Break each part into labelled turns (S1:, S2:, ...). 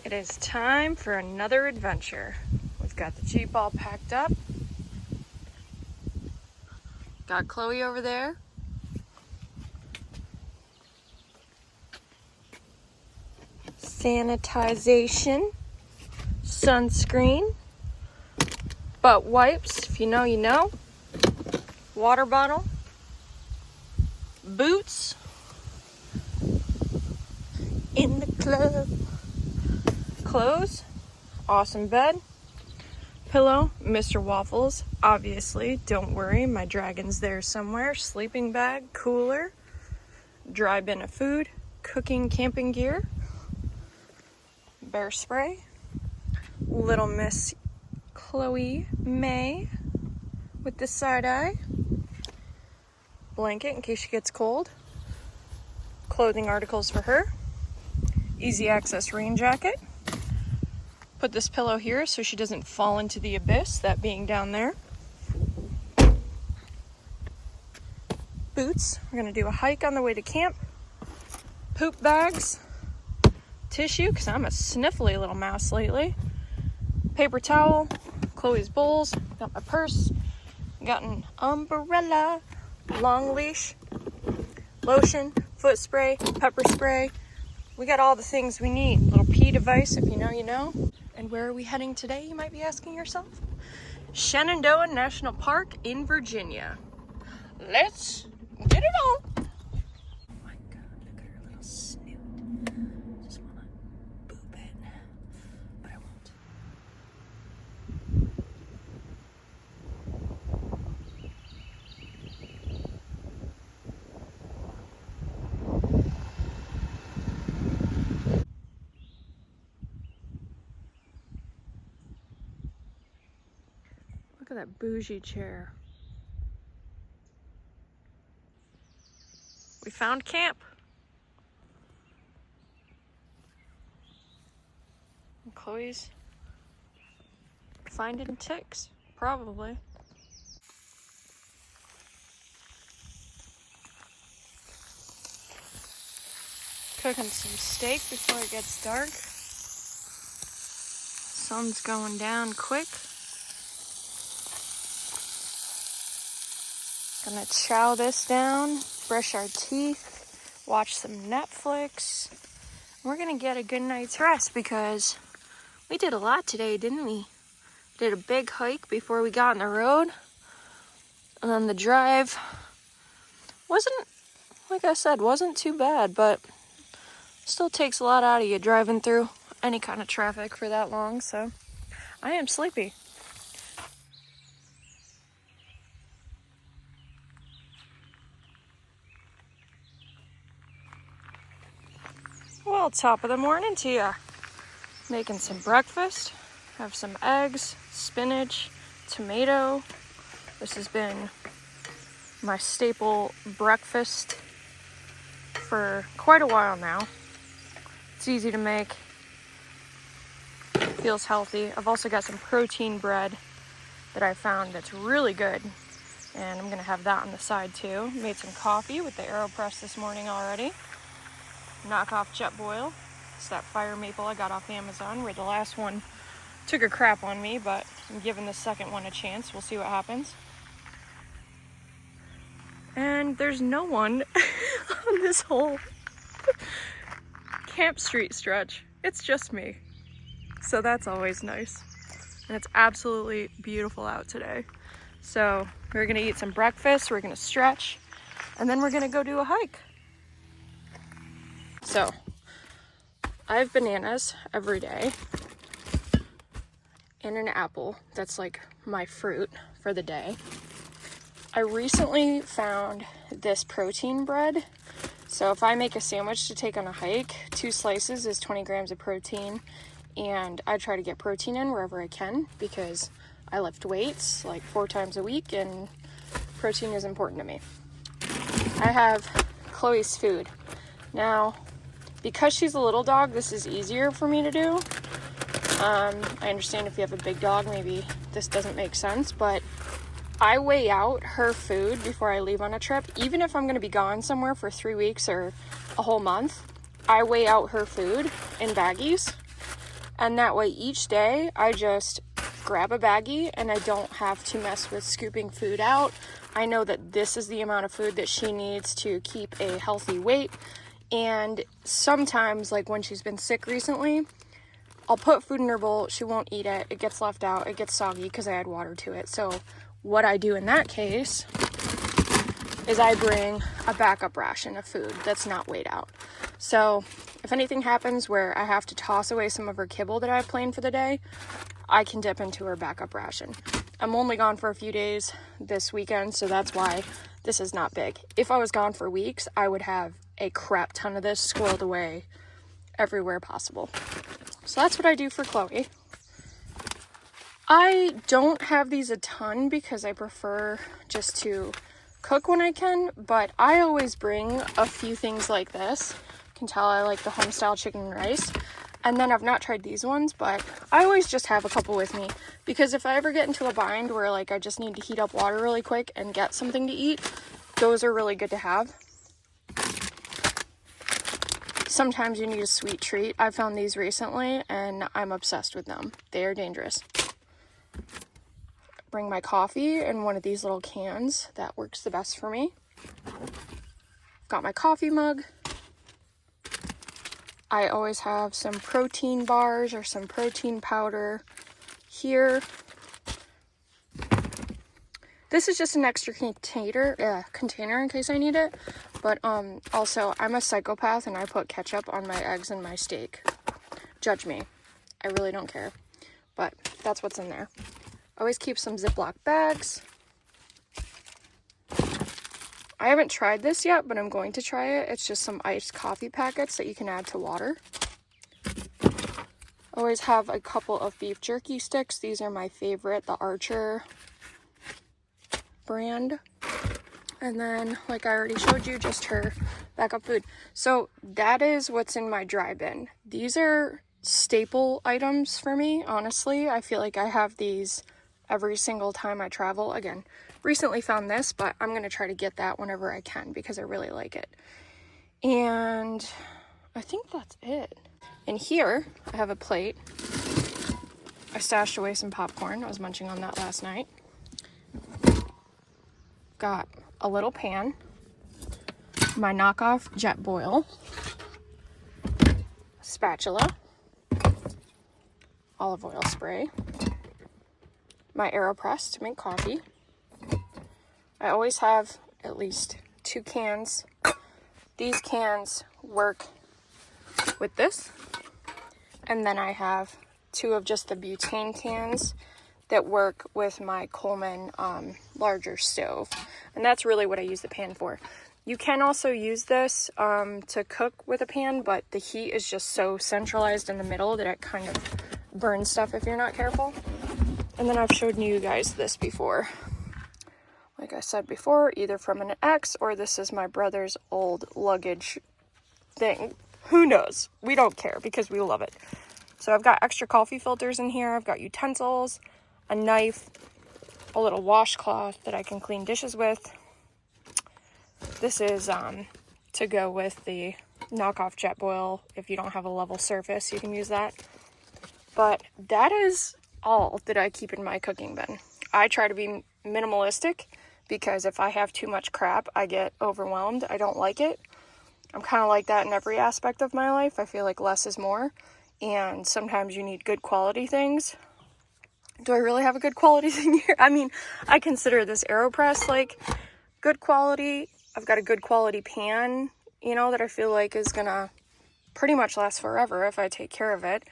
S1: It is time for another adventure. We've got the Jeep all packed up. Got Chloe over there. Sanitization, sunscreen, butt wipes, if you know, you know. Water bottle, boots, in the club. Clothes, awesome bed, pillow, Mr. Waffles, obviously, don't worry, my dragon's there somewhere, sleeping bag, cooler, dry bin of food, cooking camping gear, bear spray, little Miss Chloe May with the side eye, blanket in case she gets cold, clothing articles for her, easy access rain jacket. Put this pillow here so she doesn't fall into the abyss, that being down there. Boots, we're gonna do a hike on the way to camp. Poop bags, tissue, because I'm a sniffly little mouse lately. Paper towel, Chloe's bowls, got my purse, got an umbrella, long leash, lotion, foot spray, pepper spray. We got all the things we need. Little pee device, if you know, you know. And where are we heading today, you might be asking yourself? Shenandoah National Park in Virginia. Let's get it on. Oh my God, look at her little snoot. Just wanna boop it, but I won't. Look at that bougie chair. We found camp. And Chloe's finding ticks, probably. Cooking some steak before it gets dark. Sun's going down quick. Gonna chow this down, brush our teeth, watch some Netflix. We're gonna get a good night's rest because we did a lot today, didn't we? Did a big hike before we got on the road. And then the drive wasn't, like I said, wasn't too bad, but still takes a lot out of you driving through any kind of traffic for that long, so I am sleepy. Well, top of the morning to ya. Making some breakfast. Have some eggs, spinach, tomato. This has been my staple breakfast for quite a while now. It's easy to make. Feels healthy. I've also got some protein bread that I found that's really good. And I'm gonna have that on the side too. Made some coffee with the AeroPress this morning already. Knockoff jet boil. It's that fire maple I got off Amazon where the last one took a crap on me, but I'm giving the second one a chance. We'll see what happens. And there's no one on this whole Camp Street stretch. It's just me. So that's always nice. And it's absolutely beautiful out today. So we're gonna eat some breakfast, we're gonna stretch, and then we're gonna go do a hike. So, I have bananas every day and an apple. That's like my fruit for the day. I recently found this protein bread. So if I make a sandwich to take on a hike, 2 slices is 20 grams of protein. And I try to get protein in wherever I can because I lift weights like 4 times a week and protein is important to me. I have Chloe's food. Now, because she's a little dog, this is easier for me to do. I understand if you have a big dog, maybe this doesn't make sense, but I weigh out her food before I leave on a trip. Even if I'm going to be gone somewhere for 3 weeks or a whole month, I weigh out her food in baggies And that way each day I just grab a baggie and I don't have to mess with scooping food out. I know that this is the amount of food that she needs to keep a healthy weight. And sometimes, like when she's been sick recently, I'll put food in her bowl, she won't eat it, it gets left out, it gets soggy because I add water to it. So what I do in that case is I bring a backup ration of food that's not weighed out. So if anything happens where I have to toss away some of her kibble that I have planned for the day, I can dip into her backup ration. I'm only gone for a few days this weekend, so that's why this is not big. If I was gone for weeks, I would have a crap ton of this squirreled away everywhere possible. So that's what I do for Chloe. I don't have these a ton because I prefer just to cook when I can, but I always bring a few things like this. You can tell I like the homestyle chicken and rice. And then I've not tried these ones, but I always just have a couple with me because if I ever get into a bind where like I just need to heat up water really quick and get something to eat, those are really good to have. Sometimes you need a sweet treat. I found these recently and I'm obsessed with them. They are dangerous. Bring my coffee in one of these little cans. That works the best for me. Got my coffee mug. I always have some protein bars or some protein powder here. This is just an extra container in case I need it. But also, I'm a psychopath and I put ketchup on my eggs and my steak. Judge me. I really don't care. But that's what's in there. Always keep some Ziploc bags. I haven't tried this yet, but I'm going to try it. It's just some iced coffee packets that you can add to water. Always have a couple of beef jerky sticks. These are my favorite, the Archer brand. And then, like I already showed you, just her backup food. So that is what's in my dry bin. These are staple items for me, honestly. I feel like I have these every single time I travel. Again, recently found this, but I'm going to try to get that whenever I can because I really like it. And I think that's it. And here, I have a plate. I stashed away some popcorn. I was munching on that last night. Got a little pan, my knockoff jet boil, spatula, olive oil spray, my AeroPress to make coffee. I always have at least 2 cans. These cans work with this. And then I have 2 of just the butane cans that work with my Coleman larger stove. And that's really what I use the pan for. You can also use this to cook with a pan, but the heat is just so centralized in the middle that it kind of burns stuff if you're not careful. And then I've showed you guys this before. Like I said before, either from an ex or this is my brother's old luggage thing. Who knows? We don't care because we love it. So I've got extra coffee filters in here. I've got utensils, a knife, a little washcloth that I can clean dishes with. This is to go with the knockoff jet boil. If you don't have a level surface, you can use that. But that is all that I keep in my cooking bin. I try to be minimalistic because if I have too much crap, I get overwhelmed. I don't like it. I'm kind of like that in every aspect of my life. I feel like less is more. And sometimes you need good quality things. Do I really have a good quality thing here? I mean, I consider this AeroPress like good quality. I've got a good quality pan, you know, that I feel like is gonna pretty much last forever if I take care of it.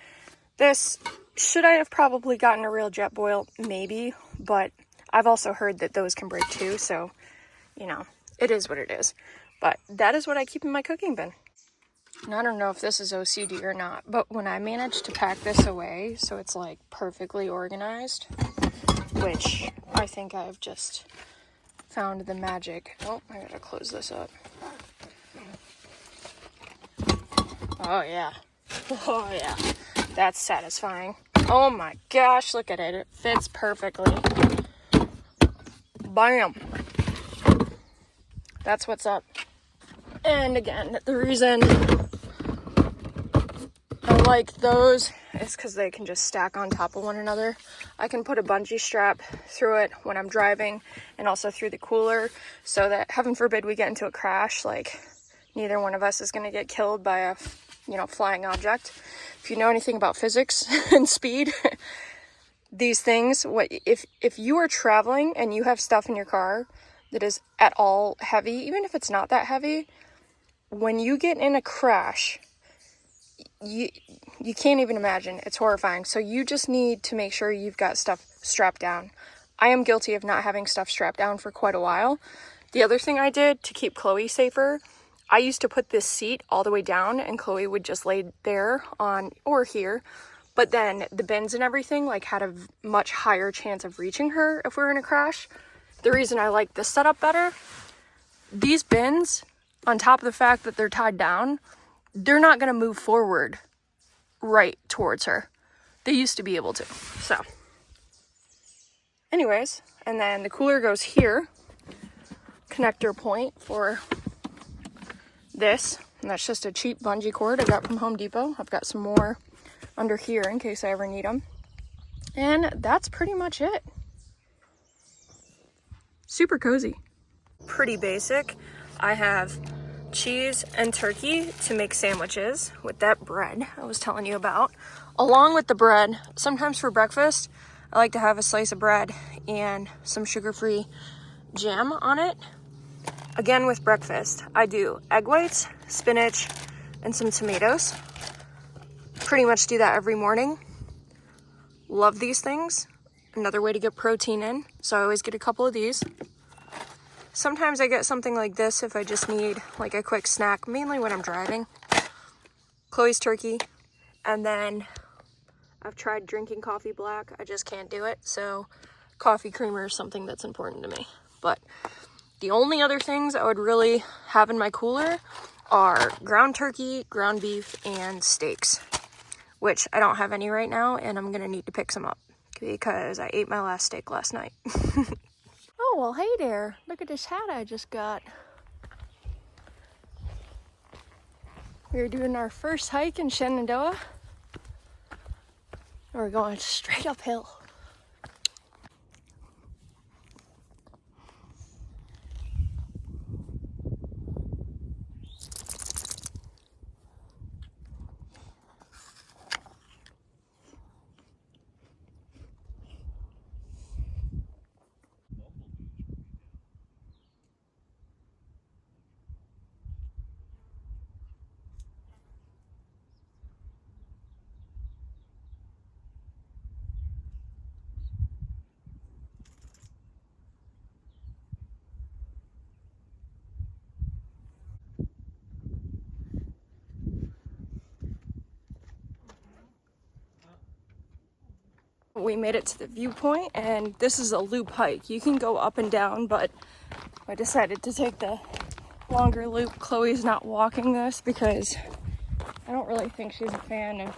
S1: This, should I have probably gotten a real jet boil? Maybe, but I've also heard that those can break too, so, you know, it is what it is. But that is what I keep in my cooking bin. And I don't know if this is OCD or not, but when I managed to pack this away so it's like perfectly organized, which I think I've just found the magic. Oh, I gotta close this up. Oh yeah. Oh yeah. That's satisfying. Oh my gosh, look at it. It fits perfectly. Bam. That's what's up. And again, the reason I like those is because they can just stack on top of one another. I can put a bungee strap through it when I'm driving and also through the cooler so that, heaven forbid, we get into a crash, like neither one of us is going to get killed by a, flying object. If you know anything about physics and speed, these things, if you are traveling and you have stuff in your car that is at all heavy, even if it's not that heavy, when you get in a crash, you can't even imagine. It's horrifying. So you just need to make sure you've got stuff strapped down. I am guilty of not having stuff strapped down for quite a while. The other thing I did to keep Chloe safer, I used to put this seat all the way down and Chloe would just lay there on or here. But then the bins and everything had a much higher chance of reaching her if we were in a crash. The reason I like this setup better, these bins, on top of the fact that they're tied down, they're not going to move forward right towards her. They used to be able to. So, anyways, and then the cooler goes here. Connector point for this. And that's just a cheap bungee cord I got from Home Depot. I've got some more under here in case I ever need them. And that's pretty much it. Super cozy. Pretty basic. I have cheese and turkey to make sandwiches with that bread I was telling you about. Along with the bread, sometimes for breakfast, I like to have a slice of bread and some sugar-free jam on it. Again, with breakfast, I do egg whites, spinach, and some tomatoes. Pretty much do that every morning. Love these things. Another way to get protein in, so I always get a couple of these. Sometimes I get something like this if I just need a quick snack, mainly when I'm driving. Chloe's turkey. And then I've tried drinking coffee black. I just can't do it. So coffee creamer is something that's important to me. But the only other things I would really have in my cooler are ground turkey, ground beef, and steaks, which I don't have any right now, and I'm going to need to pick some up because I ate my last steak last night. Oh, well, hey there. Look at this hat I just got. We're doing our first hike in Shenandoah. We're going straight uphill. We made it to the viewpoint, and this is a loop hike. You can go up and down, but I decided to take the longer loop. Chloe's not walking this because I don't really think she's a fan of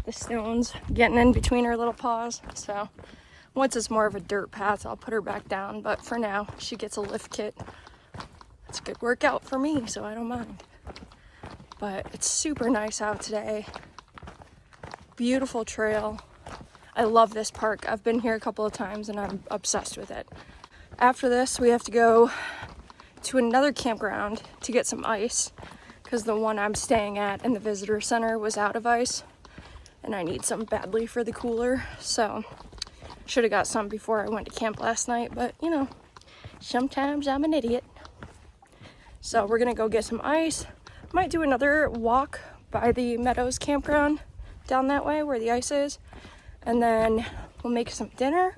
S1: the stones getting in between her little paws. So once it's more of a dirt path, I'll put her back down. But for now, she gets a lift kit. It's a good workout for me, so I don't mind. But it's super nice out today. Beautiful trail. I love this park. I've been here a couple of times and I'm obsessed with it. After this, we have to go to another campground to get some ice because the one I'm staying at in the visitor center was out of ice and I need some badly for the cooler. So should have got some before I went to camp last night, but sometimes I'm an idiot. So we're gonna go get some ice. Might do another walk by the Meadows campground down that way where the ice is. And then we'll make some dinner.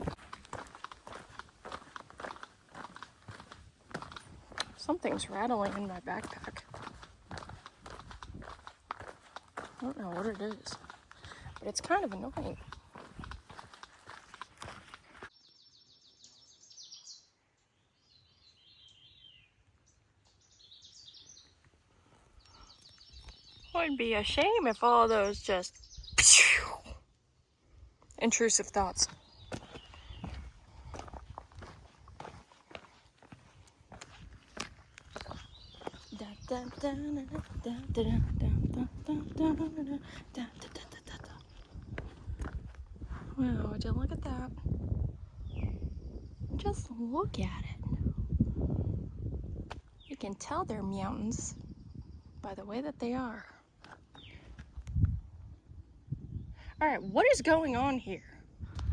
S1: Something's rattling in my backpack. I don't know what it is, but it's kind of annoying. Would be a shame if all those just intrusive thoughts. Wow, would you look at that? Just look at it. You can tell they're mountains by the way that they are. Alright, what is going on here?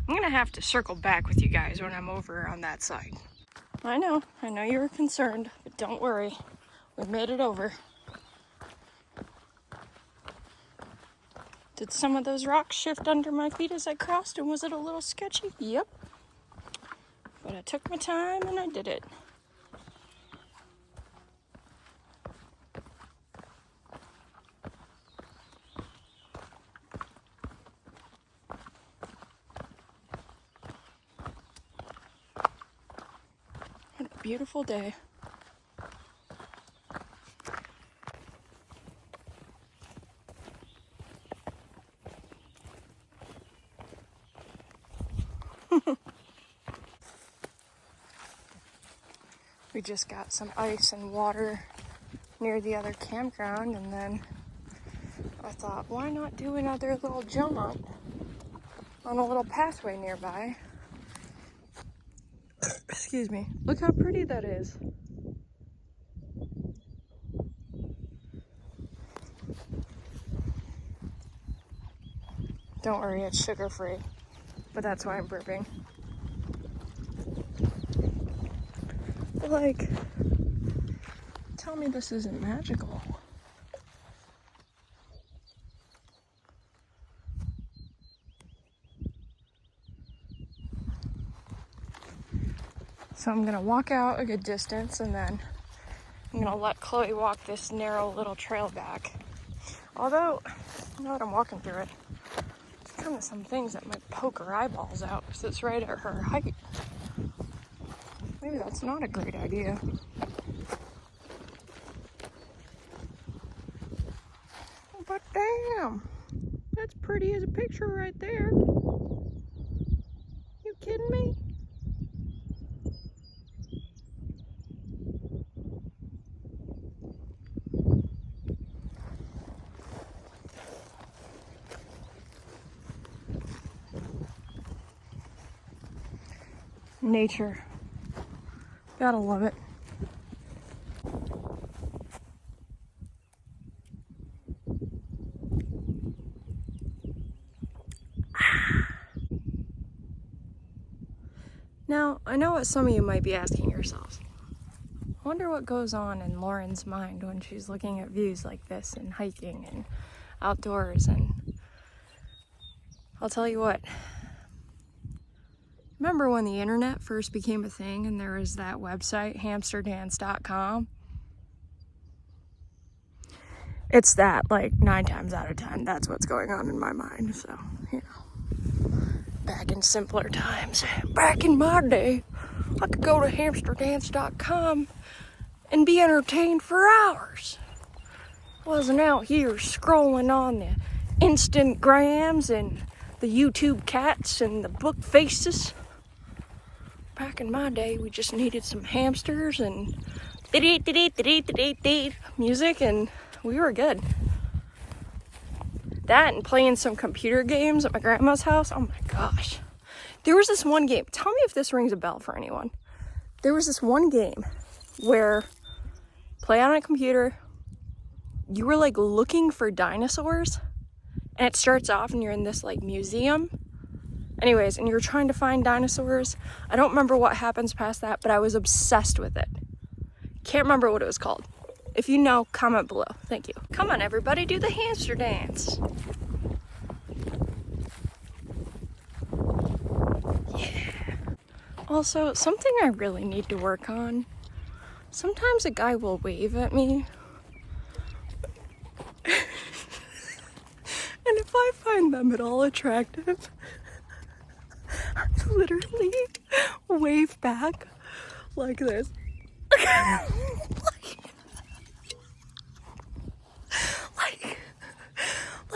S1: I'm gonna have to circle back with you guys when I'm over on that side. I know you were concerned, but don't worry. We made it over. Did some of those rocks shift under my feet as I crossed, and was it a little sketchy? Yep. But I took my time and I did it. What a beautiful day. We just got some ice and water near the other campground, and then I thought, why not do another little jump on a little pathway nearby? Excuse me. Look how pretty that is. Don't worry, it's sugar-free, but that's why I'm burping. But like, tell me this isn't magical. So I'm gonna walk out a good distance, and then I'm gonna let Chloe walk this narrow little trail back. Although, now that I'm walking through it, there's kind of some things that might poke her eyeballs out because it's right at her height. Maybe that's not a great idea. But damn, that's pretty as a picture right there. You kidding me? Nature. Gotta love it. Now, I know what some of you might be asking yourselves. I wonder what goes on in Lauren's mind when she's looking at views like this and hiking and outdoors, and I'll tell you what. Remember when the internet first became a thing and there was that website, hamsterdance.com? It's that, like, 9 times out of 10, that's what's going on in my mind, so, you know. Back in simpler times, back in my day, I could go to hamsterdance.com and be entertained for hours. Wasn't out here scrolling on the Instagrams and the YouTube cats and the book faces. Back in my day, we just needed some hamsters and music, and we were good. That and playing some computer games at my grandma's house. Oh my gosh. There was this one game. Tell me if this rings a bell for anyone. There was this one game where play on a computer. You were like looking for dinosaurs, and it starts off and you're in this like museum. Anyways, and you're trying to find dinosaurs. I don't remember what happens past that, but I was obsessed with it. Can't remember what it was called. If you know, comment below. Thank you. Come on, everybody, do the hamster dance. Yeah. Also, something I really need to work on. Sometimes a guy will wave at me. And if I find them at all attractive, I literally wave back like this.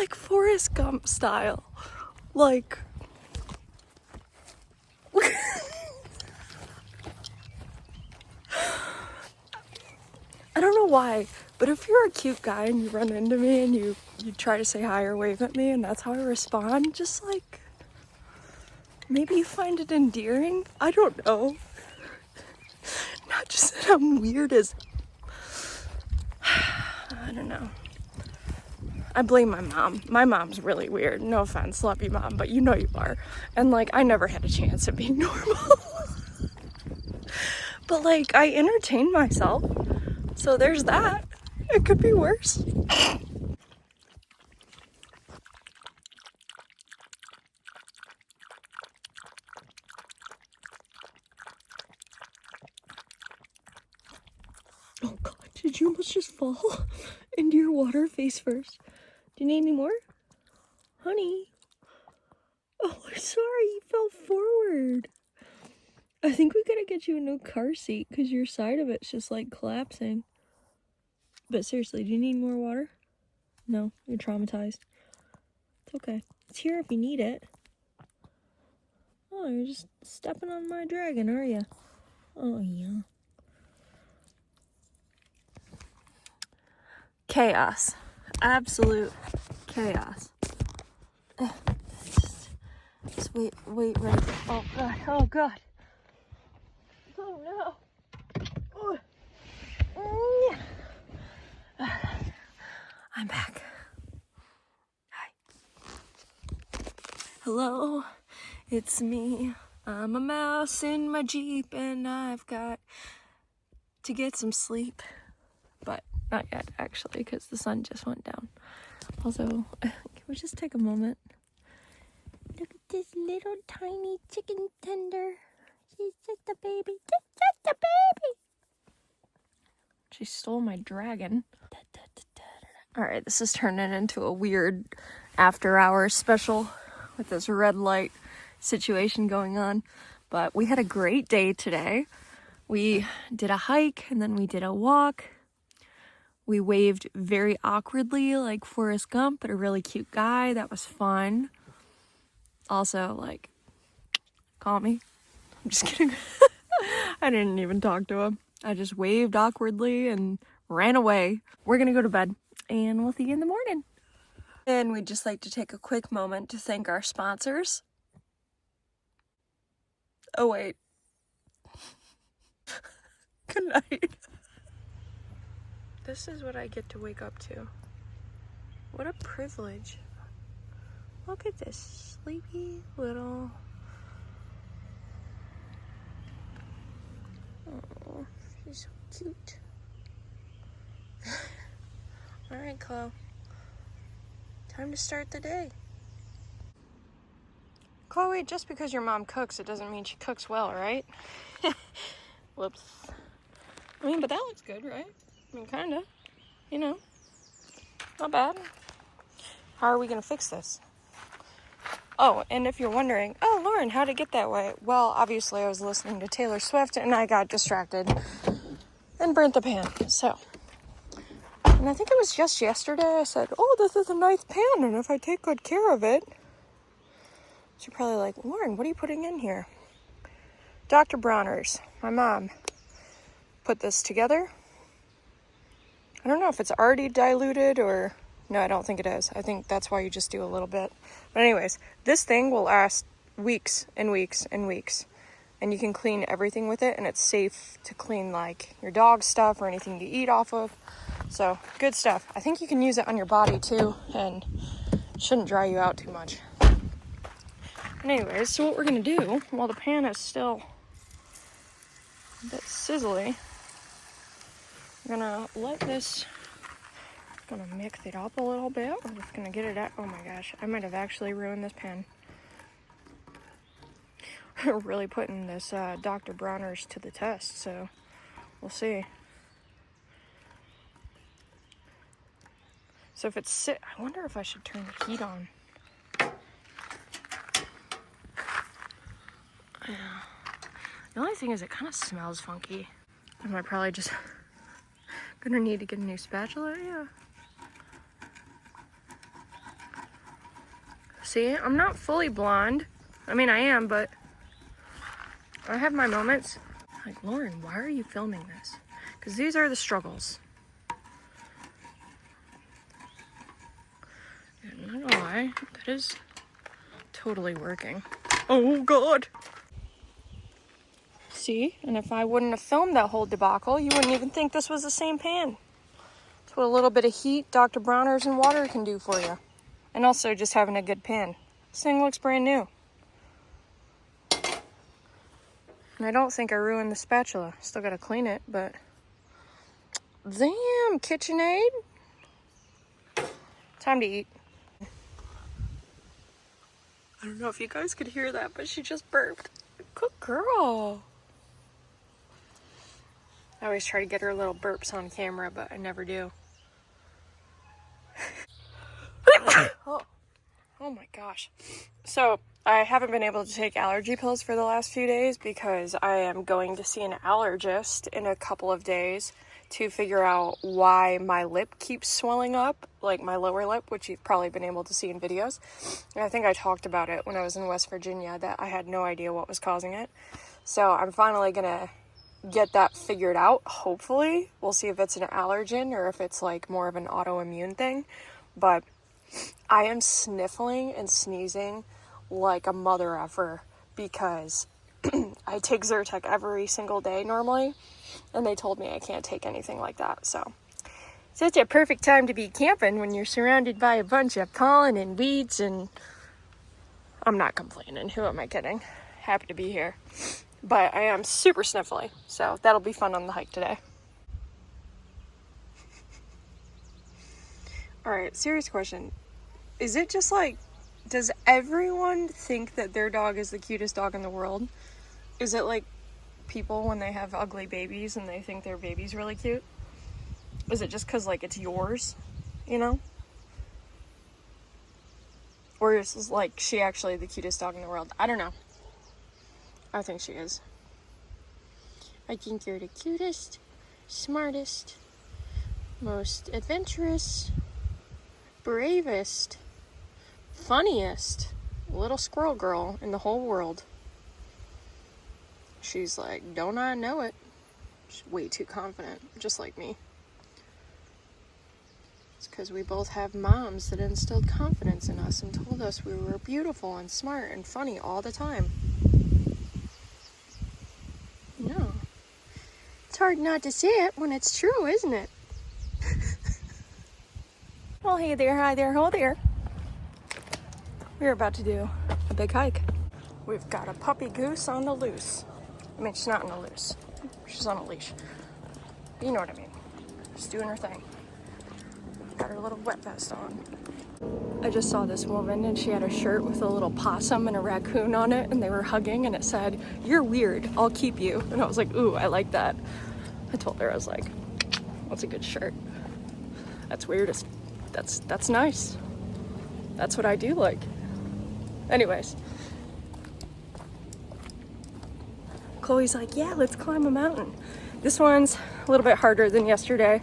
S1: like Forrest Gump style. Like I don't know why, but if you're a cute guy and you run into me and you try to say hi or wave at me and that's how I respond, just like Maybe you find it endearing? I don't know. Not just that I'm weird as... I don't know. I blame my mom. My mom's really weird. No offense, love you, Mom, but you know you are. And, like, I never had a chance at being normal. But, like, I entertain myself. So there's that. It could be worse. Oh God, did you almost just fall into your water face first? Do you need any more? Honey? Oh, I'm sorry, you fell forward. I think we gotta get you a new car seat because your side of it's just like collapsing. But seriously, do you need more water? No, you're traumatized. It's okay. It's here if you need it. Oh, you're just stepping on my dragon, are you? Oh, yeah. Chaos. Absolute chaos. Just wait right there. Oh, God. Oh, God. Oh, no. I'm back. Hi. Hello, it's me. I'm a mouse in my Jeep and I've got to get some sleep. But not yet, actually, because the sun just went down. Also, can we just take a moment? Look at this little tiny chicken tender. She's just a baby. Just a baby. She stole my dragon. Alright, this is turning into a weird after-hours special with this red light situation going on. But we had a great day today. We did a hike and then we did a walk. We waved very awkwardly like Forrest Gump at a really cute guy. That was fun. Also, like, call me. I'm just kidding. I didn't even talk to him. I just waved awkwardly and ran away. We're gonna go to bed and we'll see you in the morning. And we'd just like to take a quick moment to thank our sponsors. Oh, wait. Good night. This is what I get to wake up to. What a privilege. Look at this sleepy little... Oh, she's so cute. Alright, Chloe. Time to start the day. Chloe, just because your mom cooks, it doesn't mean she cooks well, right? Whoops. I mean, but that looks good, right? I mean, kinda. You know. Not bad. How are we gonna fix this? Oh, and if you're wondering, oh, Lauren, how'd it get that way? Well, obviously I was listening to Taylor Swift and I got distracted and burnt the pan, so. And I think it was just yesterday I said, oh, this is a nice pan, and if I take good care of it. So you're probably like, Lauren, what are you putting in here? Dr. Bronner's, my mom, put this together. I don't know if it's already diluted or... No, I don't think it is. I think that's why you just do a little bit. But anyways, this thing will last weeks and weeks and weeks. And you can clean everything with it, and it's safe to clean, like, your dog stuff or anything you eat off of. So, good stuff. I think you can use it on your body, too, and it shouldn't dry you out too much. Anyways, so what we're going to do, while the pan is still a bit sizzly, we're going to let this... Gonna mix it up a little bit. We're just gonna get it out. Oh my gosh, I might have actually ruined this pan. Really putting this Dr. Bronner's to the test, so we'll see. So if it's I wonder if I should turn the heat on. The only thing is it kind of smells funky. Am I probably just gonna need to get a new spatula? Yeah. See, I'm not fully blonde. I mean, I am, but I have my moments. Like, Lauren, why are you filming this? Because these are the struggles. And I don't know why. That is totally working. Oh, God. See? And if I wouldn't have filmed that whole debacle, you wouldn't even think this was the same pan. That's what a little bit of heat, Dr. Bronner's, and water can do for you. And also just having a good pan. This thing looks brand new. And I don't think I ruined the spatula. Still gotta clean it, but... Damn, KitchenAid. Time to eat. I don't know if you guys could hear that, but she just burped. Good girl. I always try to get her little burps on camera, but I never do. Oh my gosh. So, I haven't been able to take allergy pills for the last few days because I am going to see an allergist in a couple of days to figure out why my lip keeps swelling up, like my lower lip, which you've probably been able to see in videos. And I think I talked about it when I was in West Virginia, that I had no idea what was causing it. So I'm finally gonna get that figured out, hopefully. We'll see if it's an allergen or if it's like more of an autoimmune thing. But I am sniffling and sneezing like a mother effer because I take Zyrtec every single day normally, and they told me I can't take anything like that. So such a perfect time to be camping when you're surrounded by a bunch of pollen and weeds, and I'm not complaining. Who am I kidding? Happy to be here. But I am super sniffly, so that'll be fun on the hike today. Alright, serious question. Is it just like, does everyone think that their dog is the cutest dog in the world? Is it like people when they have ugly babies and they think their baby's really cute? Is it just because, like, it's yours, you know? Or is, like, she actually the cutest dog in the world? I don't know. I think she is. I think you're the cutest, smartest, most adventurous, bravest, funniest little squirrel girl in the whole world. She's like, don't I know it? She's way too confident, just like me. It's because we both have moms that instilled confidence in us and told us we were beautiful and smart and funny all the time. No. It's hard not to say it when it's true, isn't it? Well, hey there, hi there, ho there. We're about to do a big hike. We've got a puppy goose on the loose. I mean, she's not on the loose. She's on a leash. You know what I mean. She's doing her thing. Got her little wet vest on. I just saw this woman and she had a shirt with a little possum and a raccoon on it, and they were hugging, and it said, "You're weird, I'll keep you." And I was like, ooh, I like that. I told her, I was like, that's a good shirt. That's weird. That's nice. That's what I do like. Anyways. Chloe's like, yeah, let's climb a mountain. This one's a little bit harder than yesterday.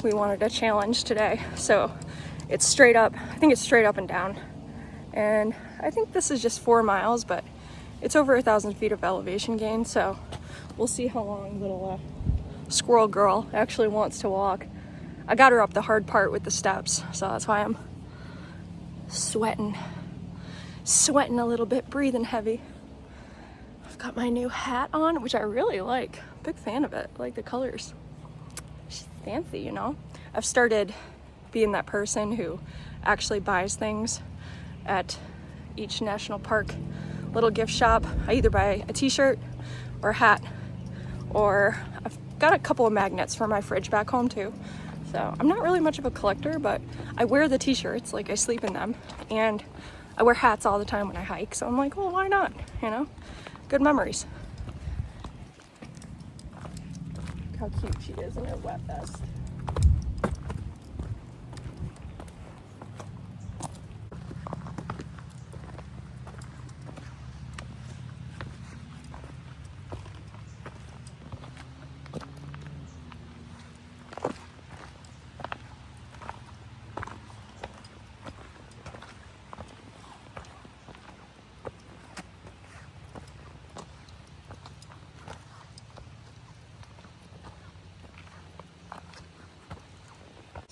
S1: We wanted a challenge today. So it's straight up. I think it's straight up and down. And I think this is just 4 miles, but it's over 1,000 feet of elevation gain. So we'll see how long little squirrel girl actually wants to walk. I got her up the hard part with the steps. So that's why I'm sweating a little bit, breathing heavy. I've got my new hat on, which I really like. Big fan of it. I like the colors. She's fancy, you know? I've started being that person who actually buys things at each national park little gift shop. I either buy a t-shirt or a hat, or I've got a couple of magnets for my fridge back home too. So I'm not really much of a collector, but I wear the t-shirts, like I sleep in them, and I wear hats all the time when I hike. So I'm like, well, why not, you know? Good memories. How cute she is in her wet vest.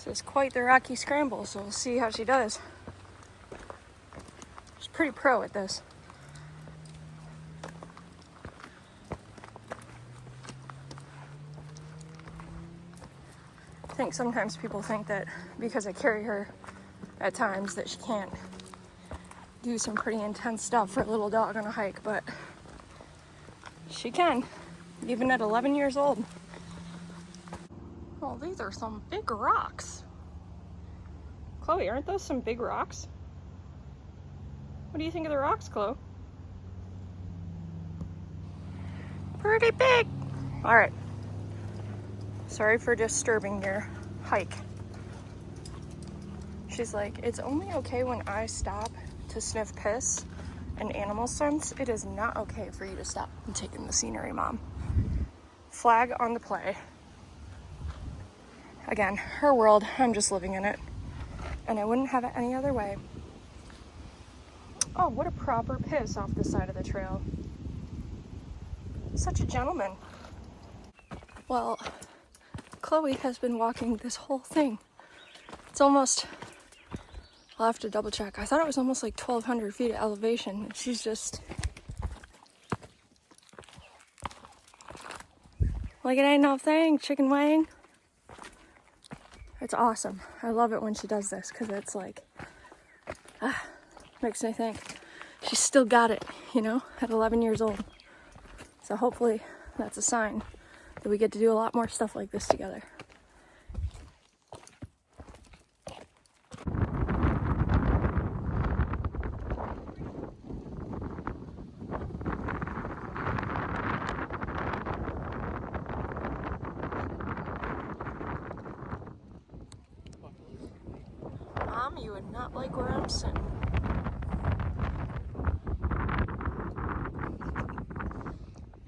S1: This is quite the rocky scramble, so we'll see how she does. She's pretty pro at this. think sometimes people think that because I carry her at times that she can't do some pretty intense stuff for a little dog on a hike, but she can, even at 11 years old. Oh, these are some big rocks. Chloe, aren't those some big rocks? What do you think of the rocks, Chloe? Pretty big. All right. Sorry for disturbing your hike. She's like, it's only okay when I stop to sniff piss and animal scents. It is not okay for you to stop and take in the scenery, Mom. Flag on the play. Again, her world, I'm just living in it. And I wouldn't have it any other way. Oh, what a proper piss off the side of the trail. Such a gentleman. Well, Chloe has been walking this whole thing. It's almost, I'll have to double check. I thought it was almost like 1,200 feet of elevation. She's just, like, it ain't no thing, chicken wing. It's awesome. I love it when she does this because it's like, makes me think she's still got it, you know, at 11 years old. So hopefully that's a sign that we get to do a lot more stuff like this together. Mom, you would not like where I'm sitting.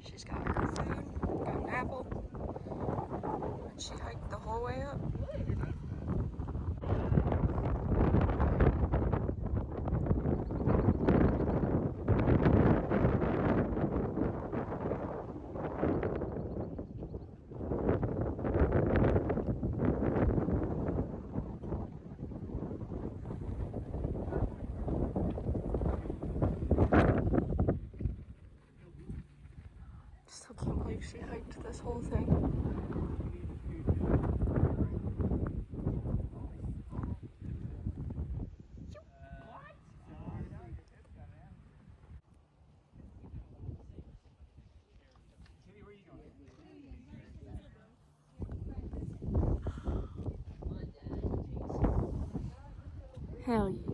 S1: She's got her food, got an apple, and she hiked the whole way up. Still can't believe she hiked this whole thing. Hell yeah.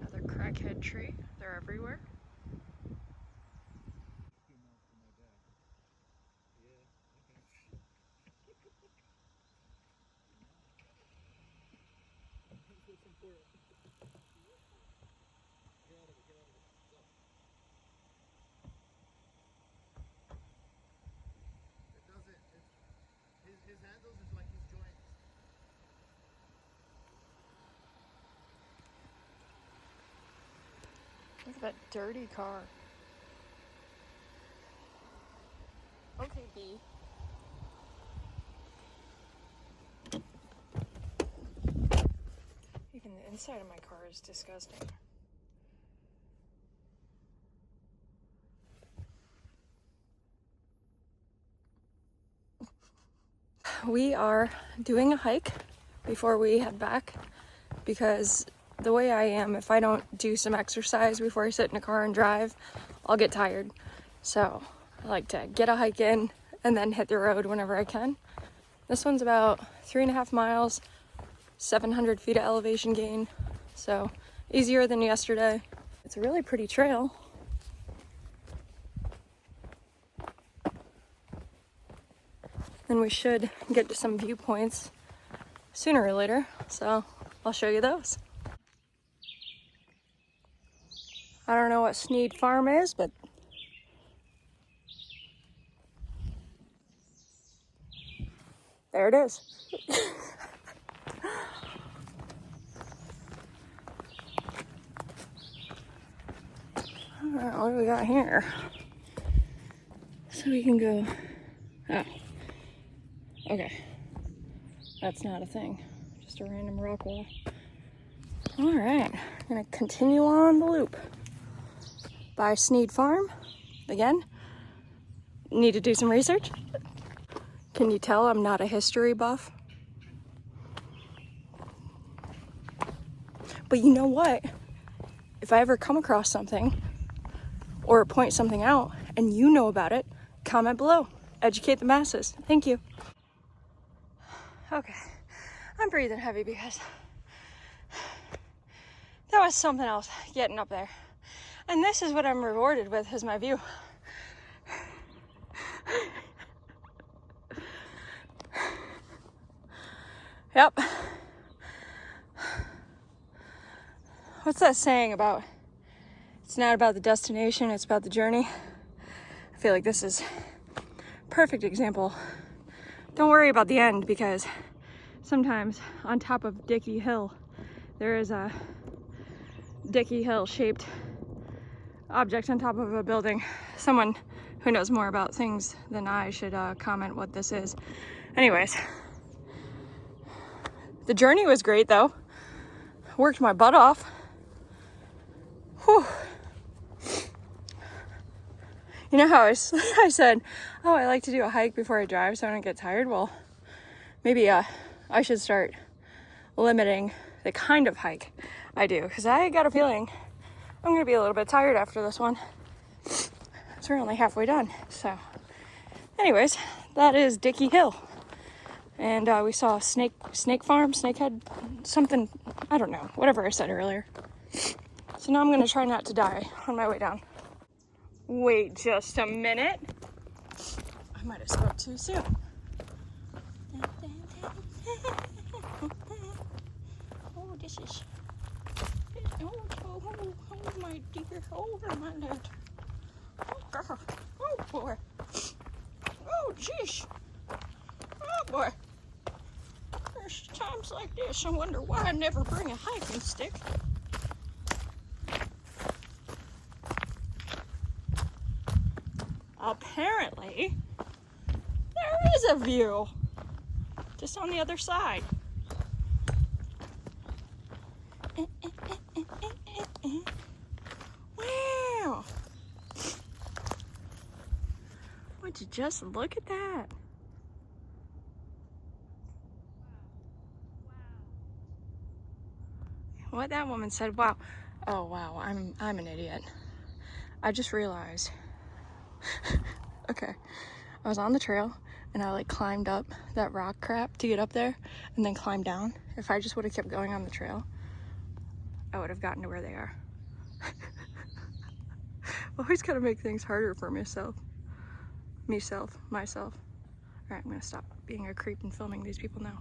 S1: Another crackhead tree. They're everywhere.
S2: His handles is like his joints.
S1: Look at that dirty car. Okay, B. Even the inside of my car is disgusting. We are doing a hike before we head back because the way I am, if I don't do some exercise before I sit in a car and drive, I'll get tired. So I like to get a hike in and then hit the road whenever I can. This one's about 3.5 miles, 700 feet of elevation gain. So easier than yesterday. It's a really pretty trail. And we should get to some viewpoints sooner or later, so I'll show you those. I don't know what Sneed Farm is, but there it is. Alright, what do we got here? So we can go, oh, okay. That's not a thing, just a random rock wall. All right, I'm gonna continue on the loop by Sneed Farm. Again, need to do some research. Can you tell I'm not a history buff? But you know what? If I ever come across something or point something out and you know about it, comment below. Educate the masses. Thank you. Okay, I'm breathing heavy because that was something else getting up there. And this is what I'm rewarded with, is my view. Yep. What's that saying about, it's not about the destination, it's about the journey? I feel like this is a perfect example. Don't worry about the end, because sometimes on top of Dickey Hill, there is a Dickey Hill shaped object on top of a building. Someone who knows more about things than I should comment what this is. Anyways, the journey was great though. Worked my butt off. Whew. You know how I said, oh, I like to do a hike before I drive so I don't get tired? Well, maybe I should start limiting the kind of hike I do, because I got a feeling I'm gonna be a little bit tired after this one. So we're only halfway done. So anyways, that is Dickey Hill. And we saw a snake farm, snakehead, something, I don't know, whatever I said earlier. So now I'm gonna try not to die on my way down. Wait just a minute. I might have spoke too soon. Oh, this is, oh my dear, oh my lord. Oh God, oh boy. Oh jeez. Oh boy. There's times like this I wonder why I never bring a hiking stick. Apparently, there is a view, just on the other side. Wow! Would you just look at that? What that woman said, wow. Oh wow, I'm an idiot. I just realized. Okay, I was on the trail and I like climbed up that rock crap to get up there and then climbed down. If I just would have kept going on the trail, I would have gotten to where they are. Always gotta make things harder for myself. Myself. All right, I'm gonna stop being a creep and filming these people now.